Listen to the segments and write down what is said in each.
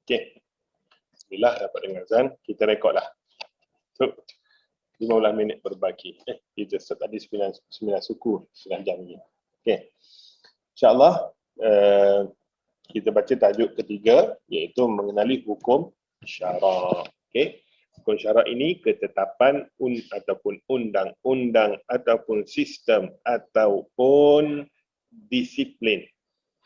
Okey. Bismillah, dapat dengar azan. Kita rekodlah. So, 15 minit berbaki. Kita start tadi 9 suku, 9 jam ni. Okey. InsyaAllah, kita baca tajuk ketiga, iaitu mengenali hukum syarak. Okey. Hukum syarak ini ketetapan ataupun undang-undang ataupun sistem ataupun disiplin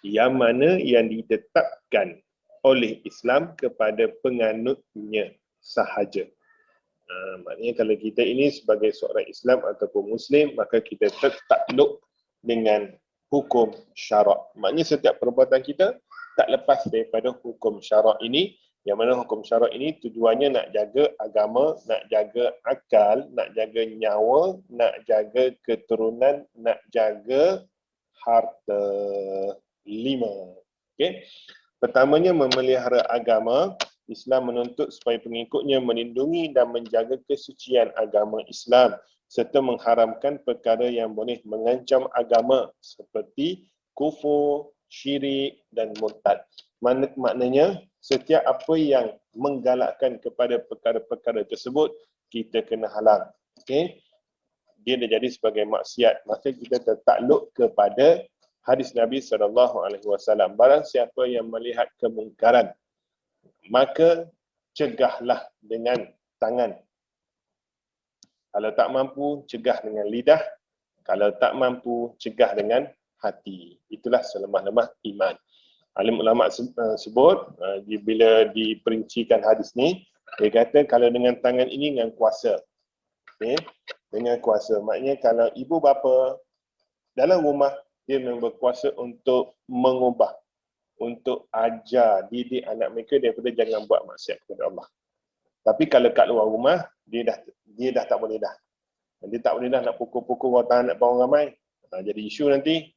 yang mana yang ditetapkan oleh Islam kepada penganutnya sahaja. Maknanya kalau kita ini sebagai seorang Islam ataupun Muslim, maka kita takluk dengan hukum syarak. Maknanya setiap perbuatan kita tak lepas daripada hukum syarak ini, yang mana hukum syarak ini tujuannya nak jaga agama, nak jaga akal, nak jaga nyawa, nak jaga keturunan, nak jaga harta. 5. Okey. Pertamanya, memelihara agama. Islam menuntut supaya pengikutnya melindungi dan menjaga kesucian agama Islam serta mengharamkan perkara yang boleh mengancam agama seperti kufur, syirik dan murtad. Maknanya, setiap apa yang menggalakkan kepada perkara-perkara tersebut, kita kena halang. Okey? Dia dah jadi sebagai maksiat. Maka kita tertakluk kepada hadis Nabi SAW. Barang siapa yang melihat kemungkaran, maka cegahlah dengan tangan. Kalau tak mampu, cegah dengan lidah. Kalau tak mampu, cegah dengan hati. Itulah selemah-lemah iman. Alim ulama sebut, bila diperincikan hadis ni, dia kata kalau dengan tangan ini dengan kuasa. Okay? Dengan kuasa. Maknanya kalau ibu bapa dalam rumah, dia memang berkuasa untuk mengubah, untuk ajar, didik anak mereka daripada jangan buat maksiat kepada Allah. Tapi kalau kat luar rumah, dia dah tak boleh dah. Dia tak boleh dah nak pukul-pukul orang bawang ramai. Jadi isu nanti.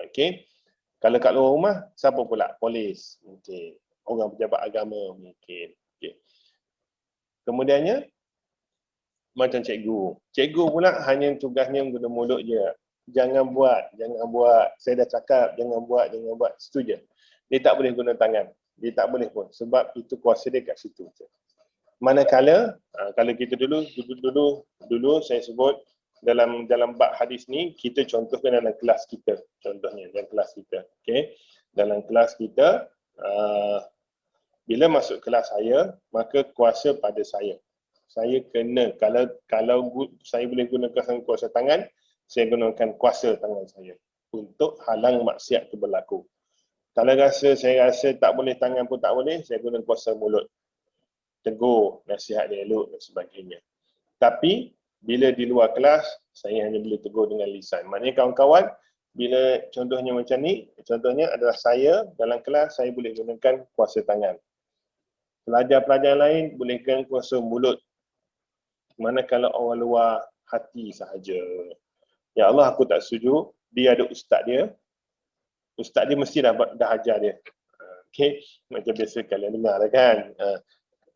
Okey. Kalau kat luar rumah, siapa pula? Polis. Mungkin. Orang pejabat agama mungkin. Okey. Kemudiannya, macam cikgu. Cikgu pula hanya tugasnya guna mulut je. Jangan buat. Saya dah cakap, jangan buat. Situ je. Dia tak boleh guna tangan. Dia tak boleh pun. Sebab itu kuasa dia kat situ. Manakala, kalau kita dulu saya sebut dalam bab hadis ni, kita contohkan dalam kelas kita. Contohnya, dalam kelas kita. Okay? Dalam kelas kita, bila masuk kelas saya, maka kuasa pada saya. Saya kena, kalau saya boleh gunakan kuasa tangan, saya gunakan kuasa tangan saya untuk halang maksiat itu berlaku. Kalau saya rasa tak boleh tangan pun tak boleh, saya guna kuasa mulut. Tegur, nasihat dia elok dan sebagainya. Tapi, bila di luar kelas, saya hanya boleh tegur dengan lisan. Maknanya kawan-kawan, bila contohnya macam ni, contohnya adalah saya dalam kelas, saya boleh gunakan kuasa tangan. Pelajar-pelajar lain bolehkan kuasa mulut. Manakala orang luar, hati sahaja. Ya Allah, aku tak setuju. Dia ada ustaz dia. Ustaz dia mesti dah ajar dia. Okay? Macam biasa kalian dengar kan.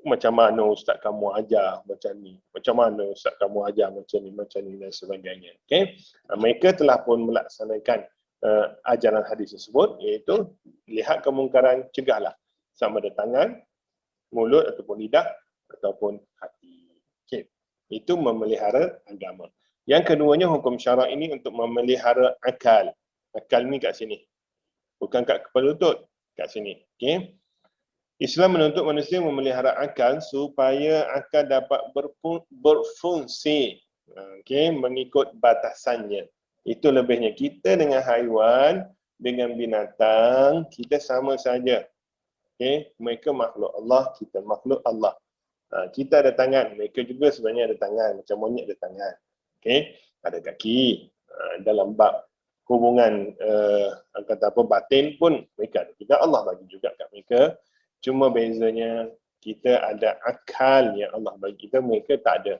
Macam mana ustaz kamu ajar macam ni. Macam mana ustaz kamu ajar macam ni dan sebagainya. Okay? Mereka telah pun melaksanakan ajaran hadis tersebut, iaitu lihat kemungkaran, cegahlah. Sama ada tangan, mulut ataupun lidah ataupun hati. Okay? Itu memelihara agama. Yang keduanya, hukum syarak ini untuk memelihara akal. Akal ni kat sini. Bukan kat kepala otot. Kat sini. Okay? Islam menuntut manusia memelihara akal supaya akal dapat berfungsi. Okay? Mengikut batasannya. Itu lebihnya. Kita dengan haiwan, dengan binatang, kita sama saja. Okay? Mereka makhluk Allah, kita makhluk Allah. Kita ada tangan. Mereka juga sebenarnya ada tangan. Macam monyet ada tangan. Okay? Ada kaki. Dalam bab hubungan kata apa, batin pun mereka ada juga. Allah bagi juga kat mereka. Cuma bezanya kita ada akal yang Allah bagi kita, mereka tak ada.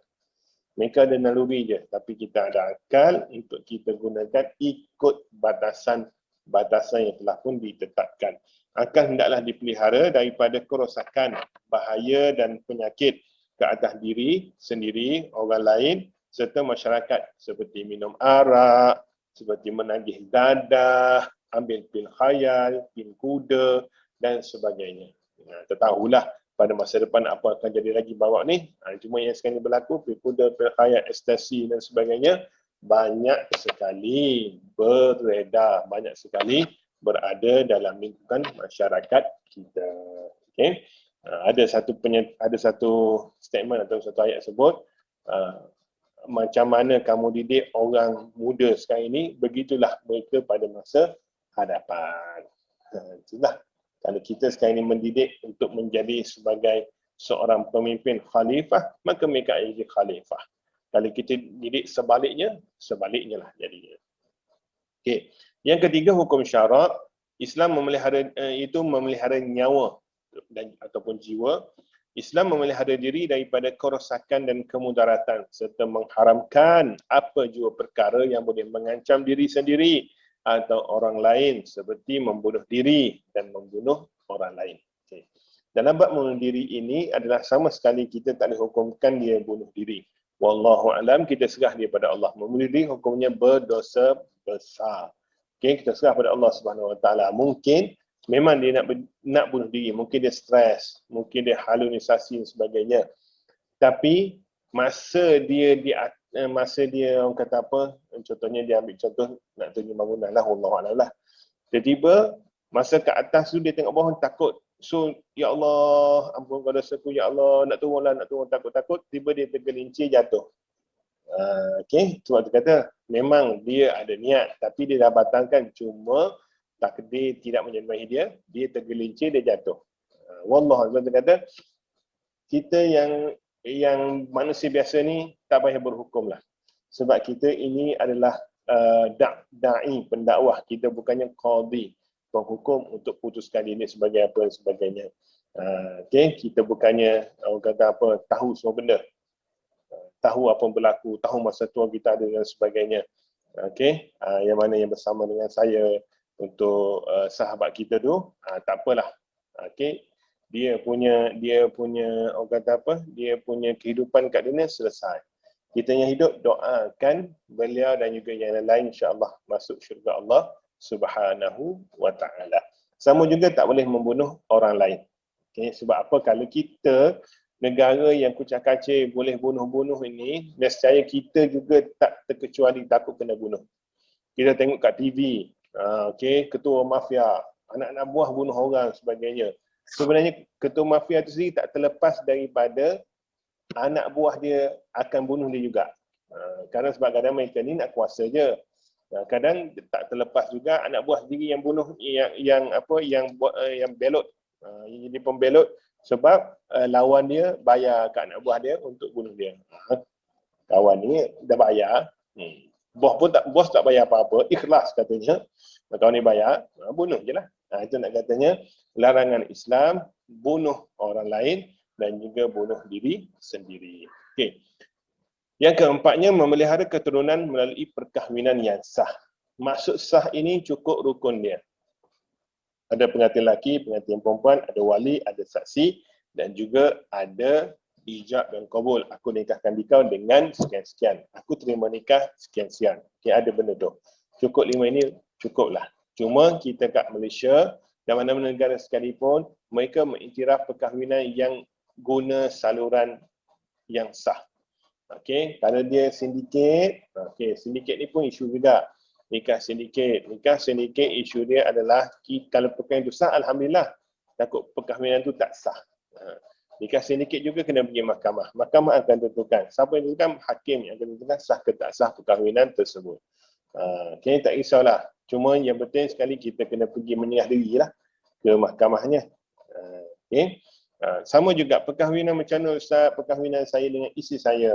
Mereka ada naluri je. Tapi kita ada akal untuk kita gunakan ikut batasan yang telah pun ditetapkan. Akal hendaklah dipelihara daripada kerosakan, bahaya dan penyakit ke atas diri sendiri, orang lain serta masyarakat, seperti minum arak, seperti menagih dadah, ambil pil khayal, pil kuda dan sebagainya. Tertahulah pada masa depan apa akan jadi lagi bawa ni. Cuma yang sekarang ni berlaku, pilkuda, pilkhayat, ekstasi dan sebagainya, banyak sekali beredar, banyak sekali berada dalam lingkungan masyarakat kita. Okay? Ada satu statement atau satu ayat sebut, macam mana kamu didik orang muda sekarang ini, begitulah mereka pada masa hadapan. Itulah. Kalau kita sekarang ini mendidik untuk menjadi sebagai seorang pemimpin khalifah, maka mereka jadi khalifah. Kalau kita didik sebaliknya lah jadinya. Okay. Yang ketiga, hukum syarak. Islam memelihara nyawa ataupun jiwa. Islam memelihara diri daripada kerosakan dan kemudaratan serta mengharamkan apa jua perkara yang boleh mengancam diri sendiri atau orang lain seperti membunuh diri dan membunuh orang lain. Okay. Dalam bab membunuh diri ini adalah sama sekali kita tak dihukumkan dia bunuh diri. Wallahu alam, kita serah dia pada Allah. Membunuh diri hukumnya berdosa besar. Okay, kita serah pada Allah Subhanahu Wa Taala. Mungkin memang dia nak bunuh diri, mungkin dia stres, mungkin dia halusinasi dan sebagainya. Tapi masa dia orang kata apa, contohnya dia ambil contoh nak tunjuk bangunan lah, wallahualam lah. Tiba-tiba masa ke atas tu dia tengok bawah takut. So, ya Allah, ampun kau dosaku, ya Allah, nak turun, takut-takut, tiba dia tergelincir jatuh. Okay, sebab tu kata memang dia ada niat, tapi dia dah batalkan, cuma takdir tidak menyertai dia tergelincir, dia jatuh. Wallah, sebab tu kata kita yang manusia biasa ni tak payah berhukum lah. Sebab kita ini adalah da'i, pendakwah. Kita bukannya qadhi, penghukum untuk putuskan ini sebagai apa dan sebagainya. Okay, kita bukannya orang kata apa, tahu semua benda. Tahu apa yang berlaku, tahu masa tua kita ada dan sebagainya. Okay, yang mana yang bersama dengan saya untuk sahabat kita tu, tak apalah. Okay, dia punya orang kata apa, dia punya kehidupan kat dunia selesai. Kita yang hidup, doakan beliau dan juga yang lain insya-Allah masuk syurga Allah Subhanahu wa Ta'ala. Sama juga tak boleh membunuh orang lain. Okay, sebab apa? Kalau kita negara yang kucak-kacir boleh bunuh-bunuh ini, nescaya kita juga tak terkecuali takut kena bunuh. Kita tengok kat TV, okay, ketua mafia, anak-anak buah bunuh orang sebagainya. Sebenarnya ketua mafia itu sendiri tak terlepas daripada anak buah dia akan bunuh dia juga. Kadang sebab kadang mereka ni nak kuasa je. Kadang tak terlepas juga anak buah sendiri yang bunuh yang belot, yang jadi pembelot sebab lawan dia bayar kat anak buah dia untuk bunuh dia. Kawan ni dah bayar, bos tak bayar apa-apa, ikhlas katanya. Kawan ni bayar, bunuh je lah. Itu nak katanya larangan Islam bunuh orang lain dan juga bunuh diri sendiri. Okey. Yang keempatnya, memelihara keturunan melalui perkahwinan yang sah. Maksud sah ini cukup rukun dia. Ada pengantin lelaki, pengantin perempuan, ada wali, ada saksi dan juga ada ijab dan qabul. Aku nikahkan dikau dengan sekian-sekian. Aku terima nikah sekian-sekian. Okay, ada benda tu. Cukup 5 ini, cukuplah. Cuma kita kat Malaysia dan mana-mana negara sekalipun, mereka mengiktiraf perkahwinan yang guna saluran yang sah. Okey, kalau dia sindiket, sindiket ni pun isu juga. Nikah sindiket isu dia adalah kalau perkahwinan itu sah, alhamdulillah. Takut perkahwinan tu tak sah. Nikah sindiket juga kena pergi mahkamah. Mahkamah akan tentukan. Siapa yang tentukan? Hakim yang akan tentukan sah ke tak sah perkahwinan tersebut. Okey, tak risaulah. Cuma yang penting sekali kita kena pergi menyerah dirilah ke mahkamahnya. Okey. Sama juga perkahwinan macam mana Ustaz? Perkahwinan saya dengan isteri saya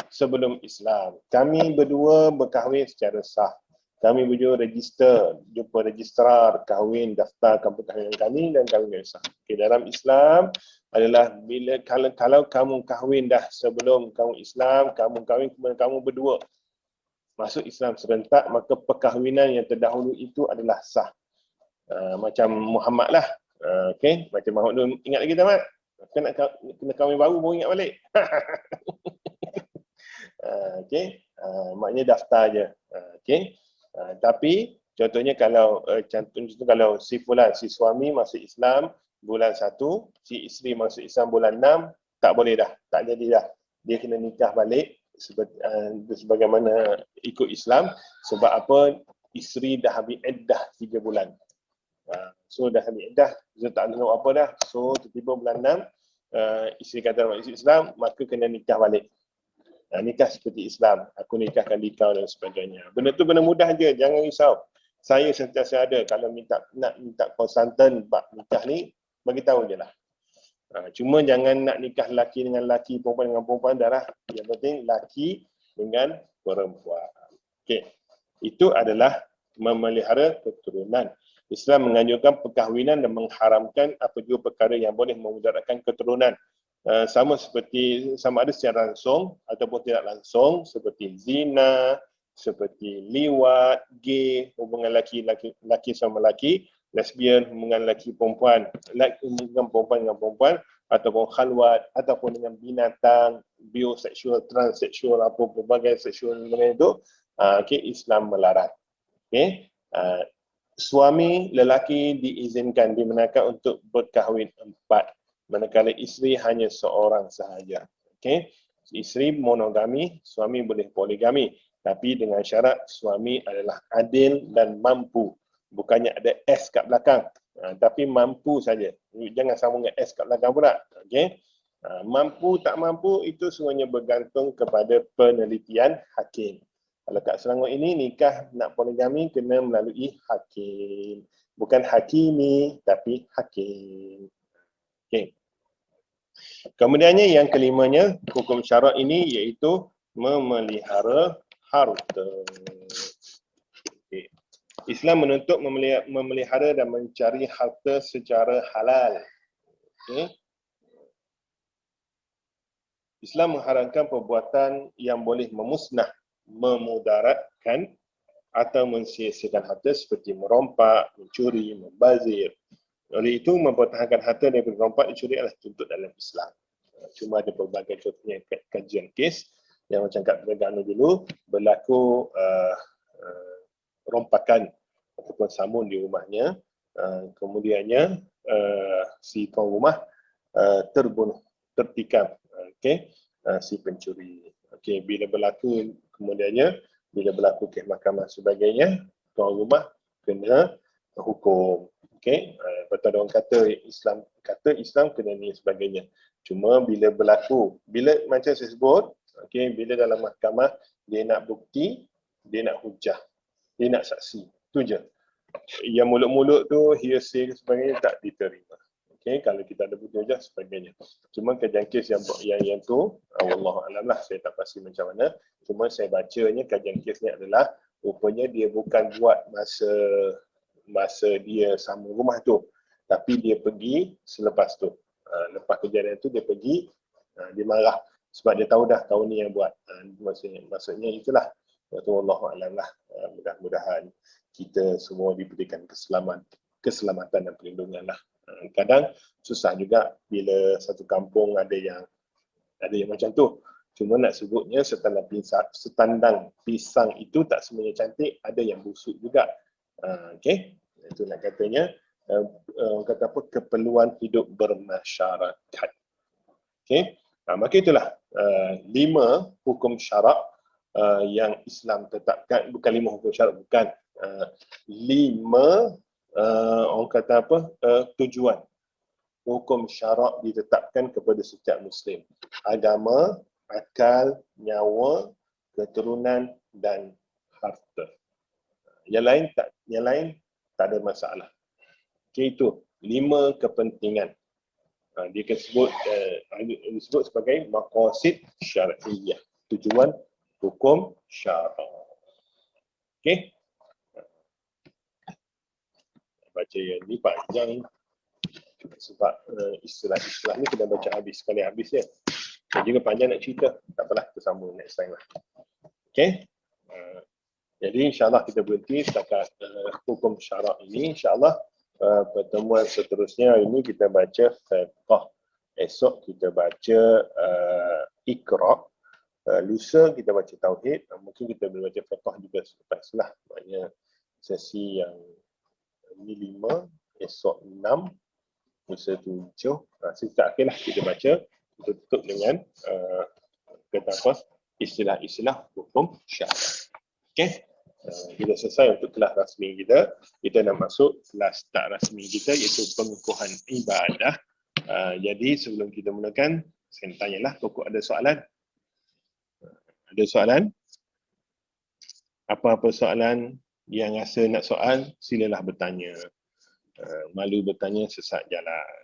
sebelum Islam. Kami berdua berkahwin secara sah. Kami berdua register, jumpa registrar, kahwin, daftarkan perkahwinan kami dan kahwin sah. Okay, dalam Islam adalah bila kalau kamu kahwin dah sebelum kamu Islam, kamu kahwin kemudian kamu berdua masuk Islam serentak, maka perkahwinan yang terdahulu itu adalah sah. Macam Muhammad lah. Okay, macam Muhammad dulu. Ingat lagi tak, Mat? Kena kahwin baru ingat balik. Okay, maknanya daftar je. Okay, tapi contohnya kalau si fulan, si suami masuk Islam bulan 1, si isteri masuk Islam bulan 6, tak boleh dah, tak jadi dah. Dia kena nikah balik sebagaimana ikut Islam. Sebab apa? Isteri dah habis iddah 3 bulan. So dah habis iddah, dia tak tahu apa dah. So tiba-tiba bulan 6, isteri kata nak masuk Islam, maka kena nikah balik. Nikah seperti Islam, aku nikahkan kau dan sebagainya. Benda tu benda mudah je, jangan risau. Saya sentiasa ada, kalau nak minta konsultan bab nikah ni, bagi tahu je lah. Cuma jangan nak nikah lelaki dengan lelaki, perempuan dengan perempuan dah lah. Yang penting lelaki dengan perempuan. Okey. Itu adalah memelihara keturunan. Islam menganjurkan perkahwinan dan mengharamkan apa juga perkara yang boleh memudaratkan keturunan. Sama ada secara langsung ataupun tidak langsung, seperti zina, seperti liwat, gay, hubungan laki sama laki, lesbian, hubungan laki perempuan, hubungan perempuan dengan perempuan, ataupun khalwat, ataupun dengan binatang, bioseksual, transseksual, apa berbagai seksual itu, Islam melarang. Okay? Suami lelaki diizinkan, dibenarkan untuk berkahwin 4, manakala isteri hanya seorang sahaja. Okay? Isteri monogami, suami boleh poligami, tapi dengan syarat suami adalah adil dan mampu. Bukannya ada S kat belakang, tapi mampu saja. Jangan sambung dengan S kat belakang pula. Okay? Mampu tak mampu itu semuanya bergantung kepada penelitian hakim. Kalau kat Selangor ini nikah nak poligami kena melalui hakim. Bukan hakimi, tapi hakim. Okay. Kemudiannya yang kelimanya, hukum syarak ini iaitu memelihara harta. Okay. Islam menuntut memelihara dan mencari harta secara halal. Okay. Islam mengharamkan perbuatan yang boleh memusnah, memudaratkan atau mensia-siakan harta seperti merompak, mencuri, membazir. Oleh itu, mempertahankan harta daripada merompak, mencuri adalah tuntut dalam Islam. Cuma ada pelbagai contohnya kajian kes yang macam kat Terengganu dulu berlaku rompakan ataupun samun di rumahnya, kemudiannya si tuan rumah terbunuh, tertikam, si pencuri. Bila berlaku kemudiannya, bila berlaku kes mahkamah sebagainya, tuan rumah kena hukum. Betul orang kata Islam kena ni sebagainya. Cuma bila berlaku, bila macam saya sebut, bila dalam mahkamah dia nak bukti, dia nak hujah, dia nak saksi, tu je. Yang mulut-mulut tu, hearsay sebagainya tak diterima. Kalau kita ada bukti hujah sebagainya. Cuma kajian kes yang tu, wallahualam lah, saya tak pasti macam mana. Cuma saya bacanya kajian kes ni adalah rupanya dia bukan buat masa dia sama rumah tu, tapi dia pergi selepas tu. Lepas kejadian tu dia pergi, dia marah sebab dia tahu dah tahun ni yang buat. Maksudnya itulah. Wallahualam lah. Mudah-mudahan kita semua diberikan keselamatan dan perlindungan lah. Kadang susah juga bila satu kampung ada yang macam tu. Cuma nak sebutnya setandang pisang itu tak semuanya cantik, ada yang busuk juga. Itu nak katanya kata apa, keperluan hidup bermasyarakat. Maka itulah 5 hukum syarak yang Islam tetapkan. Bukan 5 hukum syarak, bukan 5 orang kata apa, tujuan hukum syarak ditetapkan kepada setiap Muslim: agama, akal, nyawa, keturunan dan harta. Yang lain tak ada masalah. Itu 5 kepentingan. Dia disebut sebagai maqasid syar'iyyah, tujuan hukum syarak. Baca yang ni panjang sebab istilah-istilah ni kena baca sekali habis ya. Dan juga panjang nak cerita, tak apalah, kita sambung next time lah. Jadi insyaAllah kita berhenti setakat hukum syarak ini. InsyaAllah pertemuan seterusnya hari ini kita baca fiqh. Esok kita baca Iqra. Lusa kita baca Tauhid. Mungkin kita boleh baca fiqh juga selepas lah. Maknanya sesi yang ini 5, esok 6, Bersetujuh. Sisa akhirlah kita baca. Kita tutup dengan kata apa? Istilah-istilah hukum syahadah. Okey. Kita selesai untuk kelas rasmi kita. Kita nak masuk kelas tak rasmi kita iaitu pengukuhan ibadah. Jadi sebelum kita mulakan, saya tanyalah pokok ada soalan? Ada soalan? Apa-apa soalan yang rasa nak soal, silalah bertanya. Malu bertanya sesat jalan.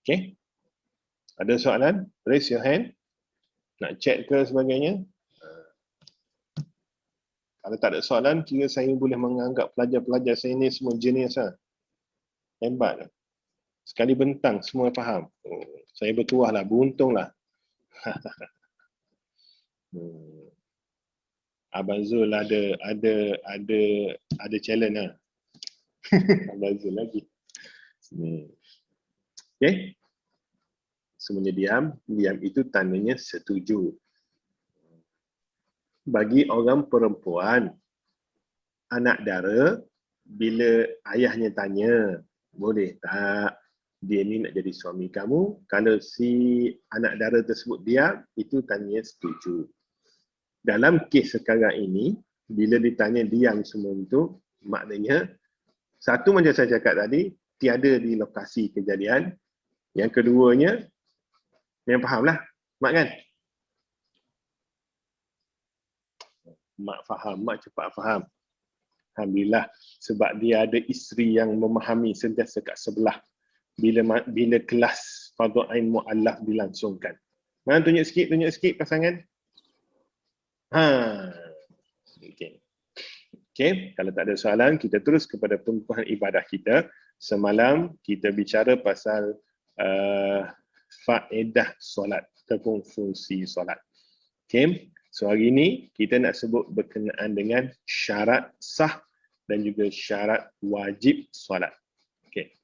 Okey? Ada soalan? Raise your hand. Nak chat ke sebagainya? Kalau tak ada soalan, kira saya boleh menganggap pelajar-pelajar saya ni semua jenis lah. Hebat lah. Sekali bentang, semua faham. Saya bertuah lah, beruntung lah. Abang Zul ada challenge lah. Abang Zul lagi. Okay. Semuanya diam. Diam itu tandanya setuju. Bagi orang perempuan, anak dara, bila ayahnya tanya, boleh tak dia ni nak jadi suami kamu? Kalau si anak dara tersebut diam, itu tandanya setuju. Dalam kes sekarang ini, bila ditanya diam semua itu, maknanya, satu macam saya cakap tadi, tiada di lokasi kejadian. Yang keduanya, yang fahamlah, mak kan? Mak faham, mak cepat faham. Alhamdulillah, sebab dia ada isteri yang memahami sentiasa kat sebelah. Bila kelas Fardhu Ain Mu'allaf dilangsungkan. Mana tunjuk sikit pasangan. Okey. Okey, kalau tak ada soalan, kita terus kepada pengukuhan ibadah kita. Semalam kita bicara pasal faedah solat ataupun fungsi solat. Okey, so hari ini kita nak sebut berkenaan dengan syarat sah dan juga syarat wajib solat. Okey.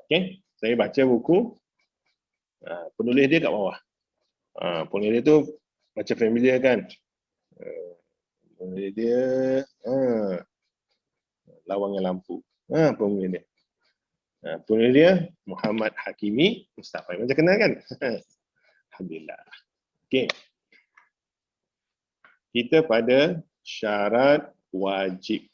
Okay, saya baca buku, penulis dia kat bawah. Penulis dia tu macam familiar kan. Penulis dia, Lawangan Lampu. Penulis dia. Penulis dia Muhammad Hakimi Mustafa. Macam kenal kan? Alhamdulillah. Okay. Kita pada syarat wajib.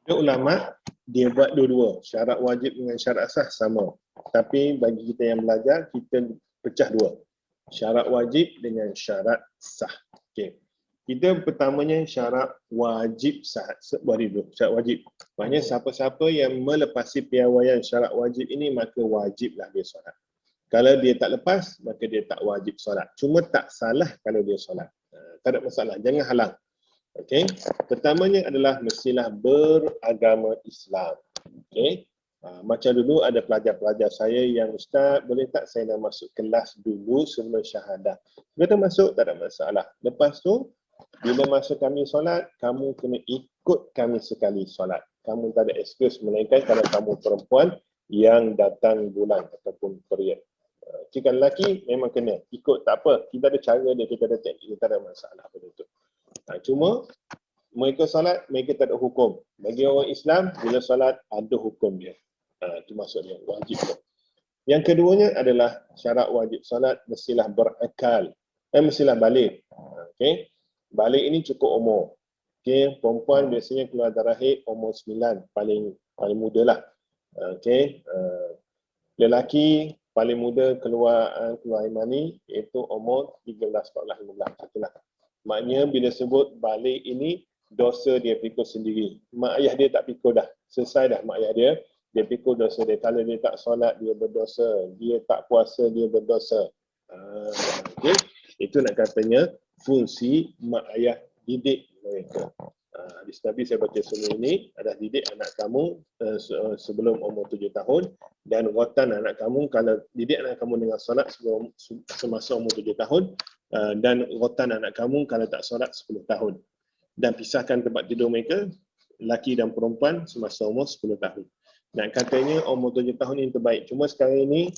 Ada ulama dia buat dua-dua, syarat wajib dengan syarat sah sama. Tapi bagi kita yang belajar, kita pecah dua. Syarat wajib dengan syarat sah. Okey. Kita pertamanya syarat wajib sah. Bari dulu, syarat wajib. Maknanya siapa-siapa yang melepasi piawaian syarat wajib ini, maka wajiblah dia solat. Kalau dia tak lepas, maka dia tak wajib solat. Cuma tak salah kalau dia solat. Tak ada masalah, jangan halang. Okey, pertamanya adalah mestilah beragama Islam. Okey, macam dulu ada pelajar-pelajar saya yang ustaz, boleh tak saya nak masuk kelas dulu sebelum syahadah? Kita masuk, tak ada masalah. Lepas tu, bila masa kami solat, kamu kena ikut kami sekali solat. Kamu tak ada excuse, melainkan kalau kamu perempuan yang datang bulan ataupun period. Jika lelaki, memang kena ikut, tak apa. Kita ada cara dia, kita ada teknik, kita tak ada masalah benda tu. Cuma mereka solat, mereka tak ada hukum. Bagi orang Islam, bila solat ada hukum dia. Itu maksudnya wajib. Yang keduanya adalah syarat wajib solat mestilah berakal. Mestilah balik. Okey. Balik ini cukup umur. Okey, perempuan biasanya keluar darah haid umur 9, paling muda lah. Okey. Lelaki paling muda keluar air mani iaitu umur 13, 14, 15. Itulah. Maknanya bila sebut balik ini, dosa dia pikul sendiri. Mak ayah dia tak pikul dah. selesai dah mak ayah dia, dia pikul dosa dia. Kalau dia tak solat, dia berdosa. Dia tak puasa, dia berdosa. Okay. Itu nak katanya fungsi mak ayah didik mereka. Hadis Nabi saya baca sebelum ini adalah didik anak kamu sebelum umur 7 tahun, dan watan anak kamu, kalau didik anak kamu dengan solat sebelum semasa umur 7 tahun, dan watan anak kamu kalau tak solat 10 tahun. Dan pisahkan tempat tidur mereka, lelaki dan perempuan, semasa umur 10 tahun. Nak katanya umur 7 tahun yang terbaik. Cuma sekarang ini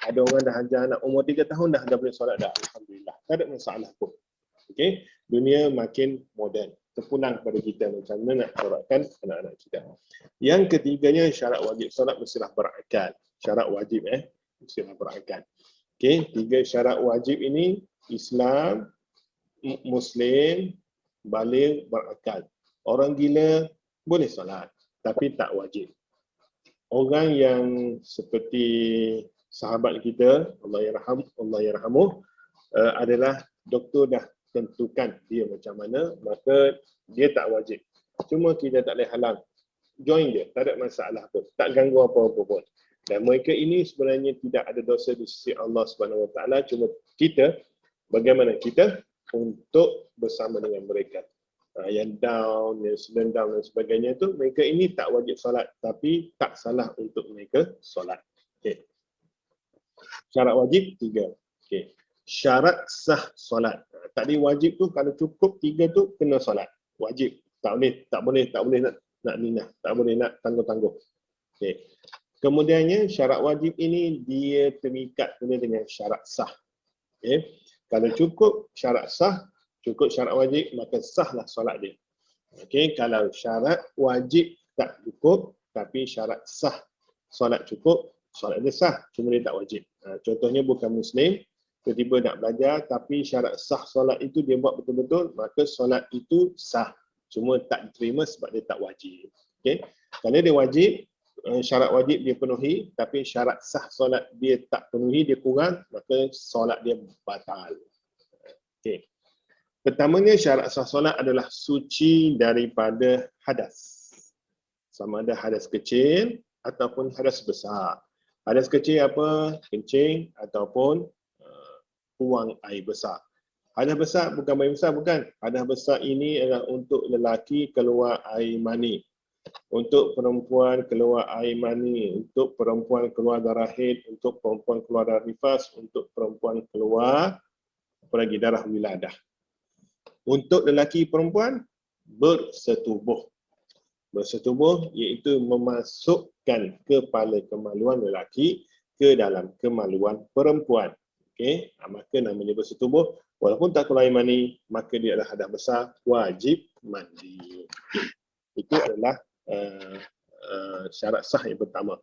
ada orang dah ajar anak umur 3 tahun dah boleh solat dah. Alhamdulillah. Tak ada masalah pun. Okey, dunia makin moden. Terpulang pada kita macam mana nak solatkan anak-anak kita. Yang ketiganya, syarat wajib solat mestilah berakal. Syarat wajib mestilah berakal. Okey, 3 syarat wajib ini Islam, Muslim, baligh, berakal. Orang gila boleh solat tapi tak wajib. Orang yang seperti sahabat kita, Allah yarhamuh, adalah doktor dah tentukan dia macam mana, maka dia tak wajib. Cuma kita tak boleh halang. Join dia, tak ada masalah pun. Tak ganggu apa-apa pun. Dan mereka ini sebenarnya tidak ada dosa di sisi Allah Subhanahu Wa Taala. Cuma kita, bagaimana kita untuk bersama dengan mereka. Yang down, yang sedang down dan sebagainya tu, mereka ini tak wajib solat, tapi tak salah untuk mereka solat. Okay. Syarat wajib 3. Okay. Syarat sah solat. Tadi wajib tu kalau cukup 3 tu kena solat. Wajib. Tak boleh nak ninah, tak boleh nak tangguh-tangguh. Okay. Kemudiannya syarat wajib ini dia terikat dengan syarat sah. Okay. Kalau cukup syarat sah, cukup syarat wajib, maka sahlah solat dia. Okey, kalau syarat wajib tak cukup tapi syarat sah solat cukup, solat dia sah, cuma dia tak wajib. Contohnya bukan Muslim, tiba-tiba nak belajar tapi syarat sah solat itu dia buat betul-betul, maka solat itu sah. Cuma tak diterima sebab dia tak wajib. Okey, kalau dia wajib, syarat wajib dia penuhi tapi syarat sah solat dia tak penuhi, dia kurang, maka solat dia batal. Okey. Pertamanya syarat sah solat adalah suci daripada hadas. Sama ada hadas kecil ataupun hadas besar. Hadas kecil apa? Kencing ataupun buang air besar. Hadas besar bukan air besar, bukan. Hadas besar ini adalah untuk lelaki keluar air mani. Untuk perempuan keluar air mani. Untuk perempuan keluar darah haid. Untuk perempuan keluar darah nifas. Untuk perempuan keluar apalagi darah wiladah. Untuk lelaki perempuan, bersetubuh. Bersetubuh iaitu memasukkan kepala kemaluan lelaki ke dalam kemaluan perempuan. Okey, maka namanya bersetubuh. Walaupun tak keluar air mani, maka dia adalah hadas besar, wajib mandi. Itu adalah syarat sah yang pertama.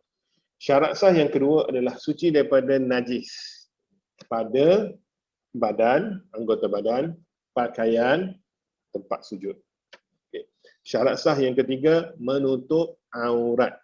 Syarat sah yang kedua adalah suci daripada najis pada badan, anggota badan, pakaian, tempat sujud. Okay. Syarat sah yang ketiga, menutup aurat.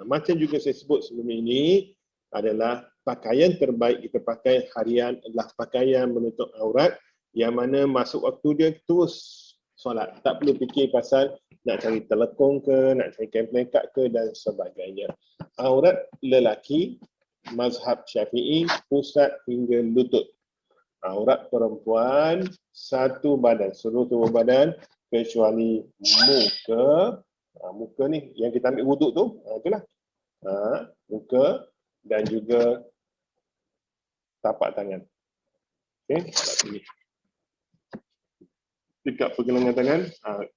Macam juga saya sebut sebelum ini, adalah pakaian terbaik kita pakai harian adalah pakaian menutup aurat, yang mana masuk waktu dia terus solat. Tak perlu fikir pasal nak cari telekong ke, nak cari kain pelekat ke dan sebagainya. Aurat lelaki, mazhab Syafi'i, pusat hingga lutut. Aurat perempuan, satu badan, seluruh tubuh badan kecuali muka. Muka ni yang kita ambil wuduk tu, itulah. Muka dan juga tapak tangan. Okey, kat sini. Dekat pergelangan tangan,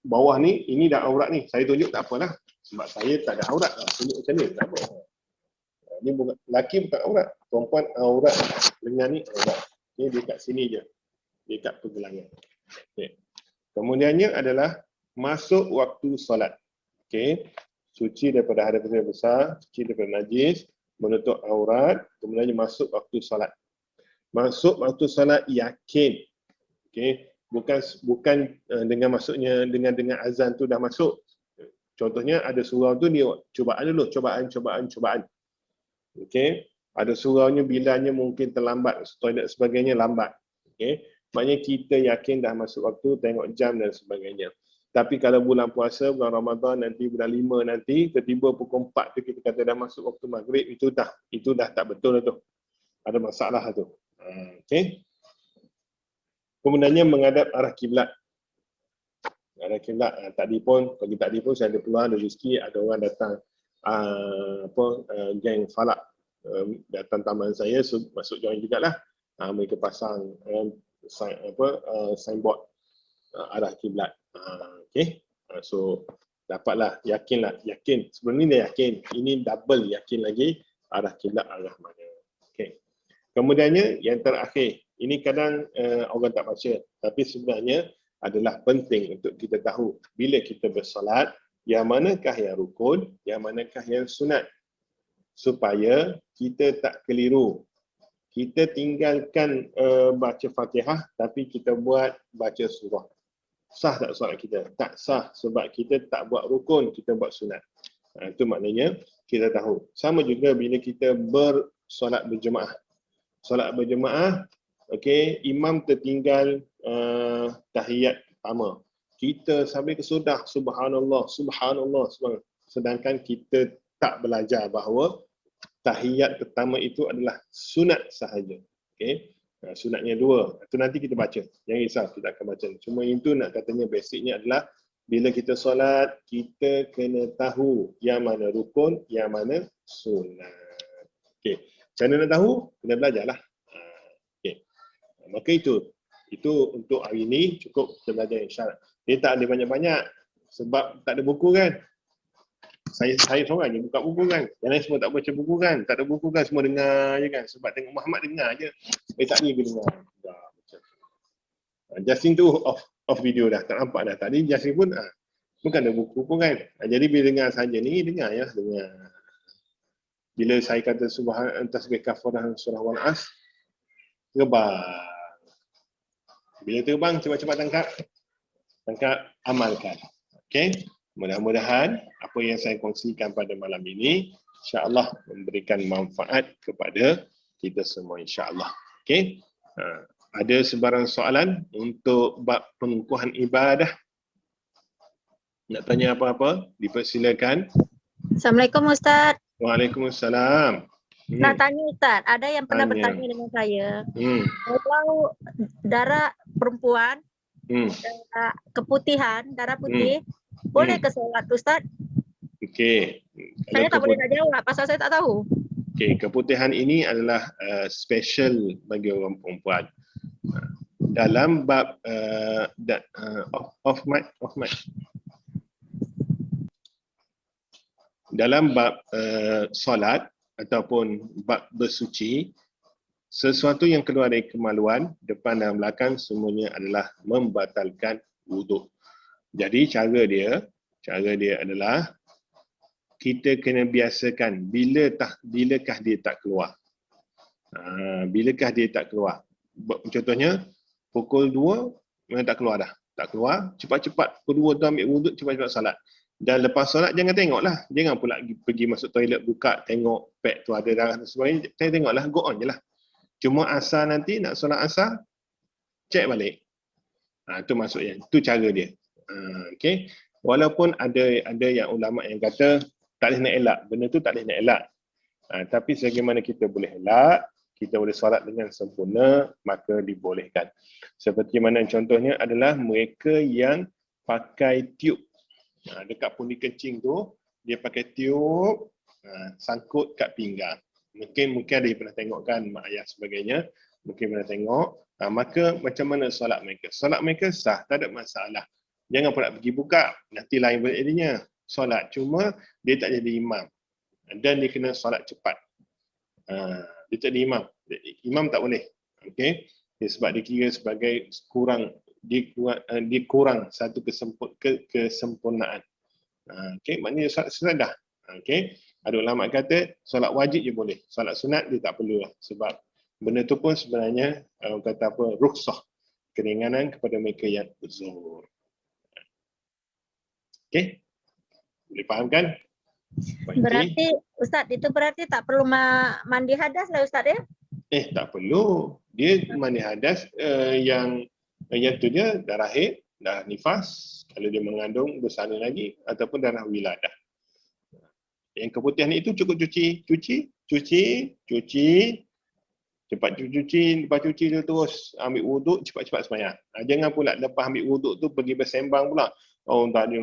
bawah ni, ini dah aurat ni. Saya tunjuk tak apalah. Sebab saya tak ada aurat. Tunjuk macam ni, tak apa. Ni bukan, lelaki bukan aurat. Perempuan aurat. Lengan ni aurat. Okay, dia kat sini je. Dia kat pergelangan. Okay. Kemudiannya adalah masuk waktu solat. Okay. Suci daripada hadas besar, suci daripada najis, menutup aurat, kemudiannya masuk waktu solat. Masuk waktu solat yakin. Okay. Bukan dengan masuknya dengan azan tu dah masuk. Contohnya ada surau tu dia cubaan dulu, cubaan. Okay. Ada suraunya bilanya mungkin terlambat, toilet sebagainya lambat. Okay. Maknanya kita yakin dah masuk waktu, tengok jam dan sebagainya. Tapi kalau bulan puasa, bulan Ramadan nanti, bulan 5 nanti, tiba-tiba pukul 4 tu kita kata dah masuk waktu maghrib, itu dah tak betul tu. Ada masalah tu. Okey. Kemudiannya menghadap arah kiblat. Arah kiblat tadi pun saya ada peluang, ada rezeki, ada orang datang geng falak datang taman saya, masuk join jugalah. Mereka pasang signboard arah kiblat. Okey. So dapatlah yakin sebelum ni dah yakin, ini double yakin lagi arah kiblat arah mana. Okey. Kemudiannya yang terakhir, ini kadang orang tak baca, tapi sebenarnya adalah penting untuk kita tahu bila kita bersolat, yang manakah yang rukun, yang manakah yang sunat, supaya kita tak keliru. Kita tinggalkan baca Fatihah tapi kita buat baca surah. Sah tak solat kita? Tak sah, sebab kita tak buat rukun, kita buat sunat. Itu maknanya kita tahu. Sama juga bila kita bersolat berjemaah. Solat berjemaah, okey, imam tertinggal tahiyat pertama. Kita sampai ke sudah subhanallah, subhanallah, subhanallah. Sedangkan kita tak belajar bahawa tahiyat pertama itu adalah sunat sahaja. Okey. Sunatnya 2. Itu nanti kita baca. Jangan risau, kita akan baca. Cuma itu nak katanya basicnya adalah bila kita solat, kita kena tahu yang mana rukun, yang mana sunat. Okey. Macam mana nak tahu? Kena belajarlah. Okey. Maka itu untuk hari ini cukup kita belajar insya-Allah. Dia tak ada banyak-banyak sebab tak ada buku kan. Saya seorang je buka buku kan. Yang lain semua tak baca buku kan. Tak ada buku kan, semua dengar je kan. Sebab tengok Muhammad dengar je. Tak ni dia dengar. Justin tu off video dah. Tak nampak dah. Tadi Justin pun bukan ada buku pun kan. Jadi bila dengar saja ni, dengar ya. Dengar. Bila saya kata subhan tasbih kafarah surah Wal-As, terbang. Bila terbang, cepat-cepat tangkap, amalkan. Okey. Mudah-mudahan apa yang saya kongsikan pada malam ini insya-Allah memberikan manfaat kepada kita semua insya-Allah. Okey. Ada sebarang soalan untuk bab pengukuhan ibadah? Nak tanya apa-apa? Dipersilakan. Assalamualaikum Ustaz. Waalaikumsalam. Nak tanya Ustaz, ada yang pernah bertanya dengan saya. Kalau darah perempuan, darah keputihan, darah putih, boleh ke solat Ustaz? Okey. Saya tak boleh nak jawab pasal saya tak tahu. Okey, keputihan ini adalah special bagi orang perempuan. Dalam bab off mic. Dalam bab solat ataupun bab bersuci, sesuatu yang keluar dari kemaluan depan dan belakang semuanya adalah membatalkan wuduk. Jadi cara dia adalah kita kena biasakan bilakah dia tak keluar. Bilakah dia tak keluar. Contohnya pukul 2 memang tak keluar dah. Tak keluar, cepat-cepat pukul 2 tu ambil wuduk, cepat-cepat solat. Dan lepas solat jangan tengoklah. Jangan pula pergi masuk toilet buka tengok pad tu ada darah dan sebagainya. Saya tengoklah, go on je lah. Cuma asar nanti nak solat asar, cek balik. Itu maksudnya. Itu cara dia. Okay. Walaupun ada yang ulama yang kata tak boleh nak elak. Benda tu tak boleh nak elak. Tapi sebagaimana kita boleh elak, kita boleh solat dengan sempurna, maka dibolehkan. Seperti mana contohnya adalah mereka yang pakai tiup. Dekat pundi kencing tu, dia pakai tiup, sangkut kat pinggang. Mungkin ada yang pernah tengok kan, mak ayah sebagainya. Mungkin pernah tengok. Maka macam mana solat mereka? Solat mereka sah, tak ada masalah. Jangan pula pergi buka, nanti lain berinya. Solat, cuma dia tak jadi imam. Dan dia kena solat cepat. Dia tak jadi imam. Imam tak boleh. Okay? Sebab dia kira sebagai dia kurang satu kesempurnaan. Okay? Maknanya solat dah. Okay? Ada ulama kata solat wajib je boleh. Solat sunat dia tak perlu lah. Sebab benda tu pun sebenarnya kata apa, rukhsah, keringanan kepada mereka yang uzur. Okay? Boleh faham kan? Berarti Ustaz, itu berarti tak perlu mandi hadas lah Ustaz ya? Tak perlu. Dia mandi hadas yang tu dia darah haid, darah nifas, Kalau dia mengandung bersana lagi ataupun darah wiladah. Yang keputihan itu cukup cuci. Cepat cuci, lepas cuci tu terus ambil wuduk, cepat-cepat sembahyang. Jangan pula lepas ambil wuduk tu pergi bersembang pula. Oh tak ada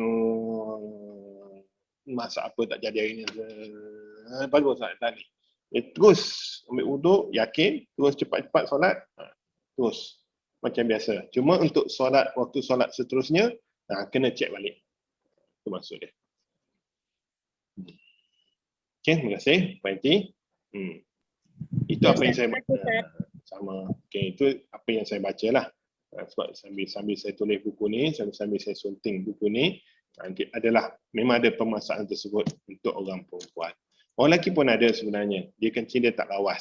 masak apa tak jadi hari ni. Bagus tak ni. Terus ambil wuduk, yakin, terus cepat-cepat solat, terus macam biasa. Cuma untuk solat, waktu solat seterusnya, kena cek balik. Itu maksud dia. Okey, terima kasih Pak Inti. Itu apa yang saya sama. Okey, itu apa yang saya baca lah. Sebab sambil saya tulis buku ni, sambil saya sunting buku ni, adalah memang ada permasalahan tersebut untuk orang perempuan. Orang lelaki pun ada sebenarnya. Dia kencing dia tak lawas.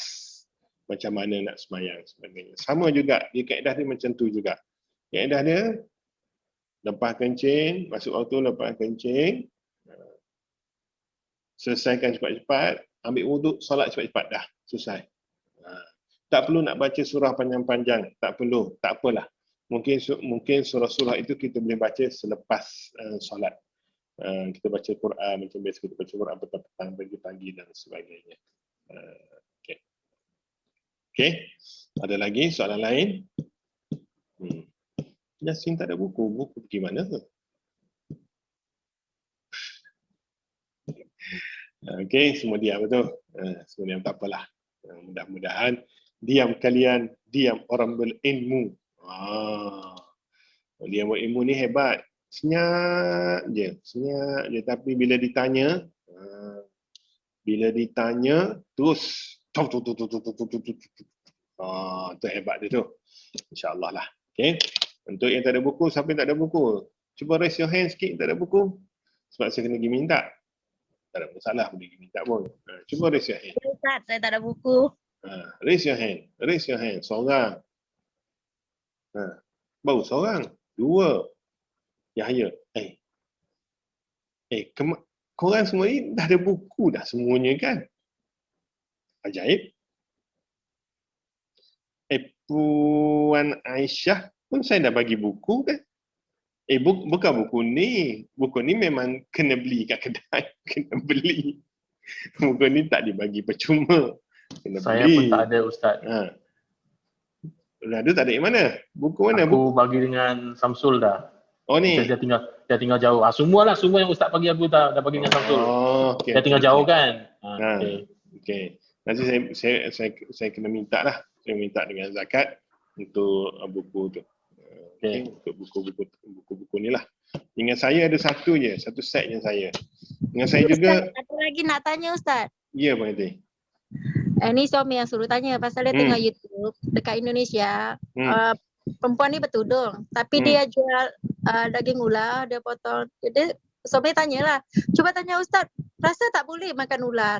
Macam mana nak sembahyang sebagainya. Sama juga, dia kaedah dia macam tu juga. Kaedah dia lepas kencing, masuk waktu lepas kencing, selesaikan cepat-cepat, ambil wuduk, solat cepat-cepat, dah selesai. Tak perlu nak baca surah panjang-panjang, tak perlu, tak apalah. Mungkin surah-surah itu kita boleh baca selepas solat. Kita baca Quran macam biasa kita baca Quran petang-petang, pagi-pagi dan sebagainya. Okey. Ada lagi soalan lain? Yasin tak ada buku. Buku pergi mana tu? Okey, semua diam betul. Semua diam, tak apalah. Mudah-mudahan diam kalian, diam orang berilmu. Diam berilmu ni hebat. Senyap je. Tapi bila ditanya, terus itu hebat dia tu. InsyaAllah lah. Okay. Untuk yang tak ada buku, siapa yang tak ada buku? Cuba raise your hand sikit, tak ada buku. Sebab saya kena pergi minta. Tak ada masalah, boleh pergi minta pun. Cuba raise your hand. Ustaz, saya tak ada buku. Raise your hand. Seorang. Baru seorang. Dua. Yahya. Korang semua ni dah ada buku dah semuanya kan? Ajaib. Puan Aisyah pun saya dah bagi buku kan? Bukan buku ni. Buku ni memang kena beli kat kedai. Kena beli. Buku ni tak dibagi percuma. Kena saya beli. Pun tak ada Ustaz. Radu tak ada yang mana? Buku mana? Aku bagi dengan Samsul dah. Oh ni. Dia tinggal jauh. Semua yang Ustaz bagi aku dah bagi dengan Samsul. Okay, dia tinggal jauh kan? Okey. Nanti saya kena minta lah. Saya minta dengan zakat untuk buku tu. Untuk buku-buku ni lah. Dengan saya ada satu set yang saya. Dengan saya juga. Ustaz, ada lagi nak tanya Ustaz. Ya, Bang Hati. Ni suami yang suruh tanya pasal dia tengok YouTube dekat Indonesia. Perempuan ni bertudung tapi dia jual daging ular, dia potong. Jadi suami tanyalah, cuba tanya Ustaz, rasa tak boleh makan ular?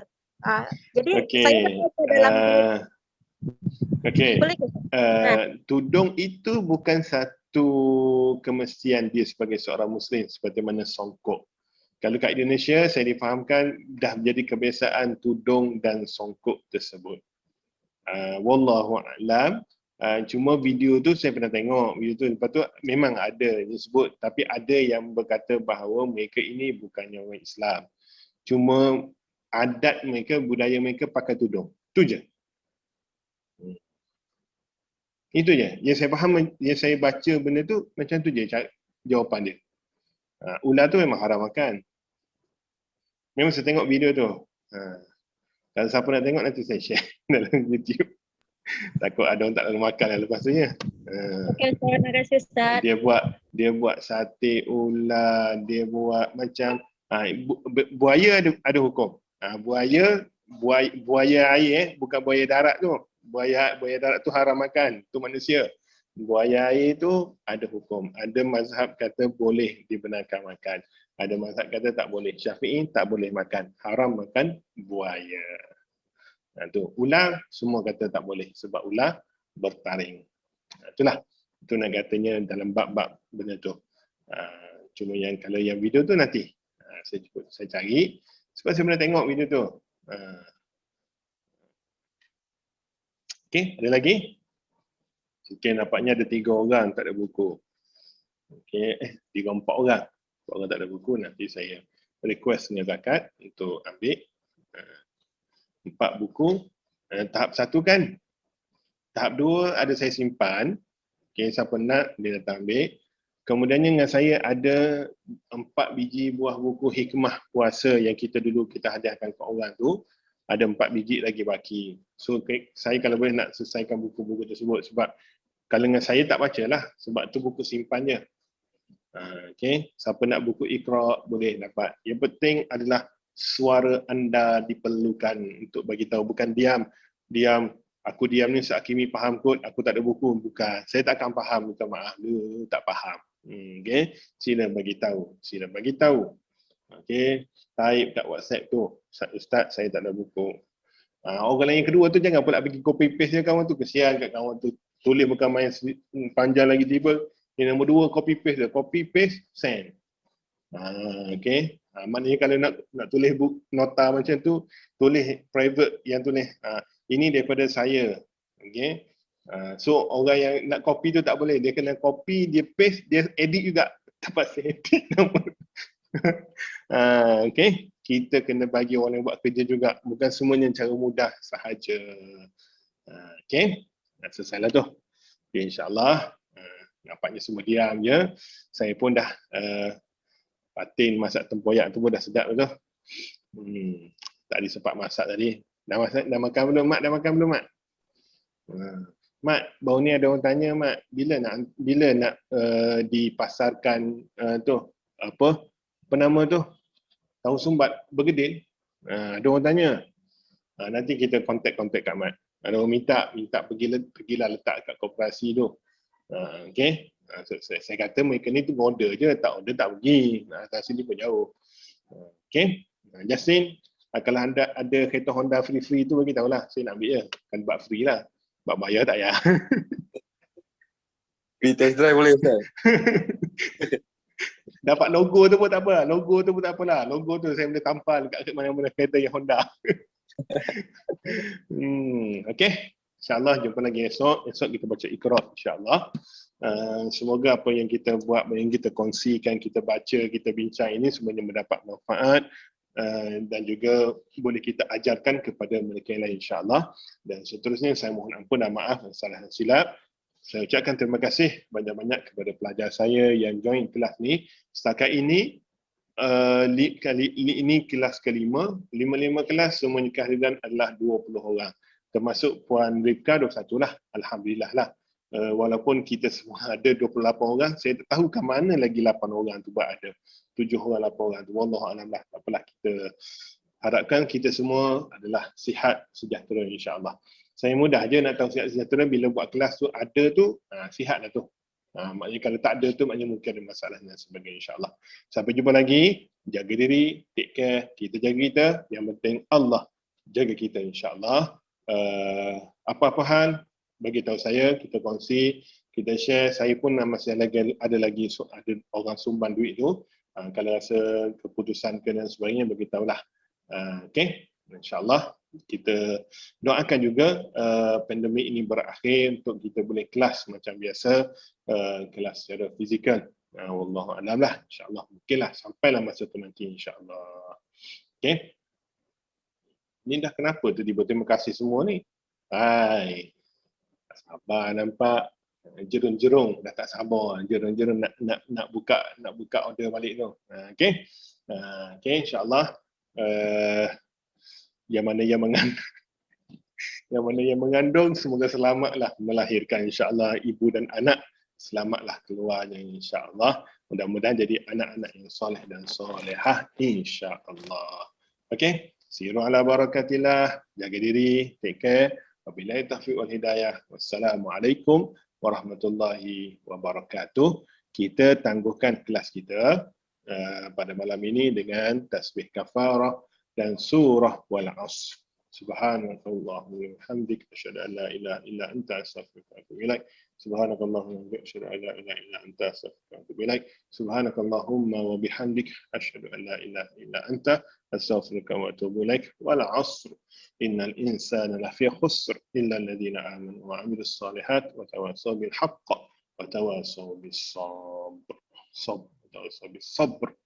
Jadi saya baca dalam tudung itu bukan satu kemestian dia sebagai seorang Muslim seperti mana songkok. Kalau kat Indonesia saya difahamkan dah menjadi kebiasaan tudung dan songkok tersebut. Wallahu a'lam. Cuma video tu saya pernah tengok. Video tu lepas tu memang ada disebut, tapi ada yang berkata bahawa mereka ini bukannya orang Islam. Cuma adat mereka, budaya mereka pakai tudung. Itu je. Itu je. Yang saya faham, yang saya baca benda tu macam tu je jawapan dia. Ular tu memang haram makan. Memang saya tengok video tu. Kalau siapa nak tengok nanti saya share dalam YouTube. Takut ada orang tak lalu makan lepas tu ya. Okey, terima kasih Ustaz. Dia buat sate ular, dia buat macam buaya ada hukum. Buaya air bukan buaya darat tu. Buaya darat tu haram makan, tu manusia. Buaya air tu ada hukum. Ada mazhab kata boleh dibenarkan makan. Ada mazhab kata tak boleh. Syafi'i tak boleh makan. Haram makan buaya. Tu ular semua kata tak boleh sebab ular bertaring. Itulah. Itu nak katanya dalam bab-bab benda tu. Cuma yang kalau yang video tu nanti saya cari sebab saya pernah tengok video tu. Okey, ada lagi? Okey, nampaknya ada 3 orang tak ada buku. Okey, 3-4 orang. 4 orang tak ada buku, nanti saya request dengan zakat untuk ambil 4 buku. Tahap 1 kan. Tahap 2 ada saya simpan. Okey, siapa nak dia datang ambil. Kemudiannya dengan saya ada 4 biji buah buku hikmah puasa yang dulu kita hadiahkan ke orang tu. Ada 4 biji lagi baki. So saya kalau boleh nak selesaikan buku-buku tersebut sebab kalau dengan saya tak bacalah sebab tu buku simpannya. Okey, siapa nak buku Iqra boleh dapat. Yang penting adalah suara anda diperlukan untuk bagi tahu, bukan diam. Aku diam ni Hakimi faham kot, aku tak ada buku. Bukan, saya tak akan faham, minta maaf lu tak faham. Okey, sila bagi tahu. Okey, type kat WhatsApp tu, Ustaz saya tak ada buku. Orang yang kedua tu jangan pula pergi copy paste je kawan tu, kesian kat kawan tu. Tulis bukan main panjang lagi tiba. Yang nombor 2 copy paste send. Okey. Maknanya kalau nak tulis nota macam tu, tulis private yang tulis ini daripada saya. Okey. So orang yang nak copy tu tak boleh, dia kena copy, dia paste, dia edit juga. Terpaksa edit nombor. Okey. Kita kena bagi orang yang buat kerja juga, bukan semuanya cara mudah sahaja. Okey. Selesailah tu. Okay, InsyaAllah. Nampaknya semua diam je. Saya pun dah patin masak tempoyak tu pun dah sedap tu. Tak ada sempat masak tadi. Dah makan belum Mak? Dah makan belum Mak? Mak, baru ni ada orang tanya Mak, bila nak dipasarkan tu apa nama tu? Tahu sumbat bergedil. Ada orang tanya. Nanti kita kontak kat Mat. Ada orang minta pergilah letak kat koperasi tu. Okey. Saya kata mereka ni tu order je, tak order tak pergi. Atas sini pun jauh. Okey. Jasmin, kalau anda ada kereta Honda free tu bagi tahulah, saya nak ambil je. Kan buat free lah. Buat bayar tak ya. Free test drive boleh Ustaz? Dapat logo tu pun tak apa. Logo tu pun tak apalah. Logo tu saya boleh tampal kat mana-mana kereta yang Honda. Okey. InsyaAllah jumpa lagi esok. Esok kita baca Iqra insyaAllah. Semoga apa yang kita buat, yang kita kongsikan, kita baca, kita bincang ini semuanya mendapat manfaat dan juga boleh kita ajarkan kepada mereka yang lain insyaAllah. Dan seterusnya saya mohon ampun dan maaf salah dan silap. Saya ucapkan terima kasih banyak-banyak kepada pelajar saya yang join kelas ni. Setakat ini ini kelas ke-5. 5 kelas semuanya kehadiran adalah 20 orang. Termasuk Puan Rifka 21 lah. Alhamdulillah lah. Walaupun kita semua ada 28 orang, saya tak tahu ke mana lagi 8 orang tu buat ada. 7 orang, 8 orang tu. Wallahualam lah. Tak apalah, kita harapkan kita semua adalah sihat sejahtera insyaAllah. Saya mudah je nak tahu sihat sejahtera bila buat kelas tu ada tu, sihat lah tu. Maknanya kalau tak ada tu, maknanya mungkin ada masalah dan sebagainya insyaAllah. Sampai jumpa lagi. Jaga diri, take care, kita jaga kita. Yang penting Allah jaga kita insyaAllah. Apa-apa hal, bagi tahu saya, kita kongsi, kita share. Saya pun masih ada orang sumbang duit tu. Kalau rasa keputusan ke dan sebagainya, bagi tahulah. Okay, insyaAllah kita doakan juga pandemik ini berakhir untuk kita boleh kelas macam biasa, kelas secara fizikal. Wallahualam lah, insyaAllah. Mungkinlah sampailah masa tu nanti insyaAllah. Okay. Ni dah kenapa tu tiba terima kasih semua ni? Hai. Tak sabar nampak. Jerung-jerung dah tak sabar. Jerung-jerung nak buka order balik tu. Okay. Okay, insyaAllah. Yang mana yang mengandung semoga selamatlah melahirkan insyaAllah, ibu dan anak selamatlah keluarnya insyaAllah. Mudah-mudahan jadi anak-anak yang soleh dan solehah insyaAllah. Okay. Siru ala barakatillah, jaga diri, take care. Wabillahi taufiq wal hidayah. Wassalamualaikum warahmatullahi wabarakatuh. Kita tangguhkan kelas kita pada malam ini dengan tasbih kafarah dan surah wal asr. Subhanallah wa bihamdik asyhadu an la ilaha illa anta astaghfiruka wa atubu ilaik. Subhanakallahumma wa bihamdika asyhadu an la ilaha illa anta astaghfiruka wa atubu ilaik. Subhanakallahumma wa bihamdik asyhadu an la ilaha illa anta astaghfiruka wa atubu ilaik. Wal 'asr innal insana lafi khusr illa alladhina amanu wa 'amilus solihat wa tawassaw bil haqq wa tawassaw bis sabr. Sob atau sabr.